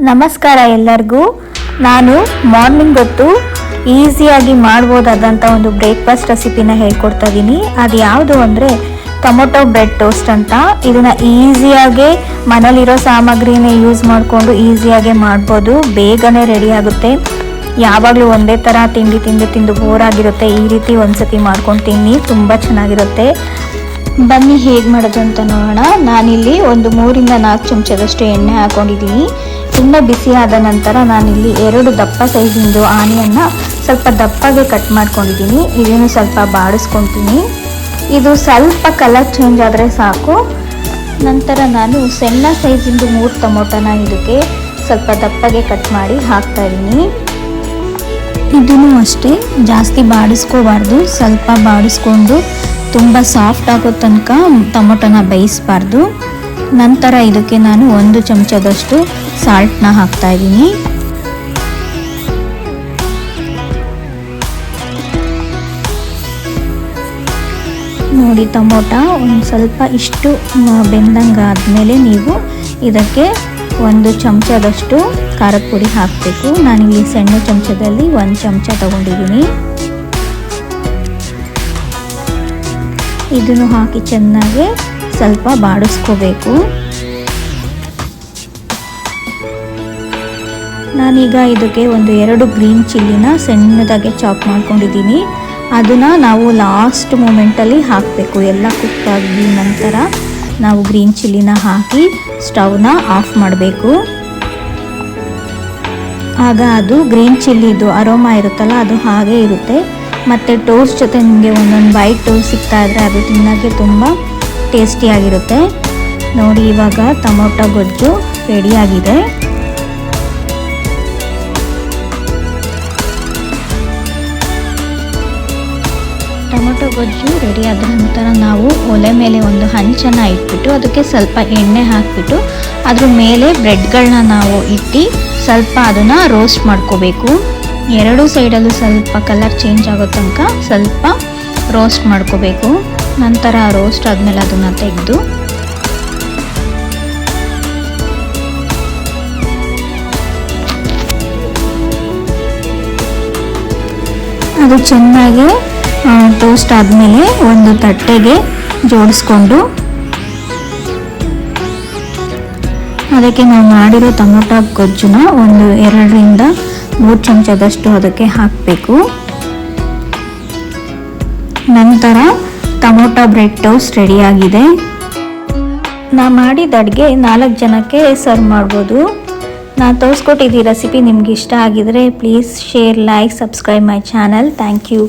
ನಮಸ್ಕಾರ ಎಲ್ಲರಿಗೂ. ನಾನು ಮಾರ್ನಿಂಗ್ ಹೊತ್ತು ಈಸಿಯಾಗಿ ಮಾಡ್ಬೋದಾದಂಥ ಒಂದು ಬ್ರೇಕ್ಫಾಸ್ಟ್ ರೆಸಿಪಿನ ಹೇಳ್ಕೊಡ್ತಾ ಇದ್ದೀನಿ. ಅದು ಯಾವುದು ಅಂದರೆ ಟೊಮೊಟೊ ಬ್ರೆಡ್ ಟೋಸ್ಟ್ ಅಂತ. ಇದನ್ನು ಈಸಿಯಾಗಿ ಮನೇಲಿರೋ ಸಾಮಗ್ರಿನೇ ಯೂಸ್ ಮಾಡಿಕೊಂಡು ಈಸಿಯಾಗಿ ಮಾಡ್ಬೋದು. ಬೇಗನೆ ರೆಡಿ ಆಗುತ್ತೆ. ಯಾವಾಗಲೂ ಒಂದೇ ಥರ ತಿಂದು ಬೋರ್ ಆಗಿರುತ್ತೆ. ಈ ರೀತಿ ಒಂದ್ಸತಿ ಮಾಡ್ಕೊಂಡು ತಿನ್ನಿ, ತುಂಬ ಚೆನ್ನಾಗಿರುತ್ತೆ. ಬನ್ನಿ ಹೇಗೆ ಮಾಡೋದು ಅಂತ ನೋಡೋಣ. ನಾನಿಲ್ಲಿ ಒಂದು 3 ರಿಂದ 4 ಚಮಚದಷ್ಟು ಎಣ್ಣೆ ಹಾಕೊಂಡಿದ್ದೀನಿ. ತುಂಬ ಬಿಸಿ ಆದ ನಂತರ ನಾನಿಲ್ಲಿ 2 ದಪ್ಪ ಸೈಜಿಂದು ಆನಿಯನ್ನ ಸ್ವಲ್ಪ ದಪ್ಪಗೆ ಕಟ್ ಮಾಡ್ಕೊಂಡಿದ್ದೀನಿ. ಇದನ್ನು ಸ್ವಲ್ಪ ಬಾಡಿಸ್ಕೊತೀನಿ. ಇದು ಸ್ವಲ್ಪ ಕಲರ್ ಚೇಂಜ್ ಆದರೆ ಸಾಕು. ನಂತರ ನಾನು ಸಣ್ಣ ಸೈಜಿಂದು 3 ಟೊಮೊಟೊನ ಇದಕ್ಕೆ ಸ್ವಲ್ಪ ದಪ್ಪಗೆ ಕಟ್ ಮಾಡಿ ಹಾಕ್ತಾ ಇದ್ದೀನಿ. ಇದನ್ನು ಅಷ್ಟೇ ಜಾಸ್ತಿ ಬಾಡಿಸ್ಕೋಬಾರ್ದು, ಸ್ವಲ್ಪ ಬಾಡಿಸ್ಕೊಂಡು ತುಂಬ ಸಾಫ್ಟ್ ಆಗೋ ತನಕ ಟೊಮೊಟೊನ ಬೇಯಿಸಬಾರ್ದು. ನಂತರ ಇದಕ್ಕೆ ನಾನು 1 ಚಮಚದಷ್ಟು ಸಾಲ್ಟ್ನ ಹಾಕ್ತಾ ಇದ್ದೀನಿ. ನೋಡಿ, ಟೊಮೊಟೊ ಒಂದು ಸ್ವಲ್ಪ ಇಷ್ಟು ಬೆಂದಂಗೆ ಆದಮೇಲೆ ನೀವು ಇದಕ್ಕೆ 1 ಚಮಚದಷ್ಟು ಖಾರದ ಪುಡಿ ಹಾಕಬೇಕು. ನಾನಿಲ್ಲಿ ಸಣ್ಣ ಚಮಚದಲ್ಲಿ 1 ಚಮಚ ತಗೊಂಡಿದ್ದೀನಿ. ಇದನ್ನು ಹಾಕಿ ಚೆನ್ನಾಗಿ ಸ್ವಲ್ಪ ಬಾಡಿಸ್ಕೋಬೇಕು. ನಾನೀಗ ಇದಕ್ಕೆ 2 ಗ್ರೀನ್ ಚಿಲ್ಲಿನ ಸಣ್ಣದಾಗಿ ಚಾಪ್ ಮಾಡ್ಕೊಂಡಿದ್ದೀನಿ. ಅದನ್ನು ನಾವು ಲಾಸ್ಟ್ ಮೂಮೆಂಟಲ್ಲಿ ಹಾಕಬೇಕು. ಎಲ್ಲ ಕುಕ್ ಆಗಿ ನಂತರ ನಾವು ಗ್ರೀನ್ ಚಿಲ್ಲಿನ ಹಾಕಿ ಸ್ಟವ್ನ ಆಫ್ ಮಾಡಬೇಕು. ಆಗ ಅದು ಗ್ರೀನ್ ಚಿಲ್ಲಿದು ಅರೋಮಾ ಇರುತ್ತಲ್ಲ, ಅದು ಹಾಗೆ ಇರುತ್ತೆ. ಮತ್ತು ಟೋಸ್ಟ್ ಜೊತೆ ನಿಮಗೆ ಒಂದೊಂದು ಬೈಟ್ ಸಿಗ್ತಾ ಇದ್ದರೆ ಅದು ತಿನ್ನೋಕ್ಕೆ ತುಂಬ ಟೇಸ್ಟಿಯಾಗಿರುತ್ತೆ. ನೋಡಿ, ಇವಾಗ ಟೊಮೊಟೊ ಗೊಜ್ಜು ರೆಡಿಯಾಗಿದೆ. ಟೊಮೊಟೊ ಗೊಜ್ಜು ರೆಡಿ ಆದ ನಂತರ ನಾವು ಒಲೆ ಮೇಲೆ ಒಂದು ಹಂಚನ್ನು ಇಟ್ಬಿಟ್ಟು ಅದಕ್ಕೆ ಸ್ವಲ್ಪ ಎಣ್ಣೆ ಹಾಕಿಬಿಟ್ಟು ಅದ್ರ ಮೇಲೆ ಬ್ರೆಡ್ಗಳನ್ನ ನಾವು ಇಟ್ಟು ಸ್ವಲ್ಪ ಅದನ್ನು ರೋಸ್ಟ್ ಮಾಡ್ಕೋಬೇಕು. 2 ಸೈಡಲ್ಲೂ ಸ್ವಲ್ಪ ಕಲರ್ ಚೇಂಜ್ ಆಗೋ ತನಕ ಸ್ವಲ್ಪ ರೋಸ್ಟ್ ಮಾಡ್ಕೋಬೇಕು. ನಂತರ ರೋಸ್ಟ್ ಆದಮೇಲೆ ಅದನ್ನು ತೆಗೆದು ಅದು ಚೆನ್ನಾಗಿ ಟೋಸ್ಟ್ ಆದಮೇಲೆ ಒಂದು ತಟ್ಟೆಗೆ ಜೋಡಿಸ್ಕೊಂಡು ಅದಕ್ಕೆ ನಾವು ಮಾಡಿರೋ ಟೊಮೊಟೊ ಗೊಜ್ಜನ್ನ 2 ರಿಂದ 3 ಚಮಚದಷ್ಟು ಅದಕ್ಕೆ ಹಾಕಬೇಕು. ನಂತರ ಟೊಮೊಟೊ ಬ್ರೆಡ್ ಟೋಸ್ಟ್ ರೆಡಿಯಾಗಿದೆ. ನಾ ಮಾಡಿದ ಅಡುಗೆ 4 ಜನಕ್ಕೆ ಸರ್ವ್ ಮಾಡ್ಬೋದು. ನಾನು ತೋರಿಸ್ಕೊಟ್ಟಿದ್ದ ರೆಸಿಪಿ ನಿಮ್ಗೆ ಇಷ್ಟ ಆಗಿದರೆ please share, like, subscribe my channel. Thank you.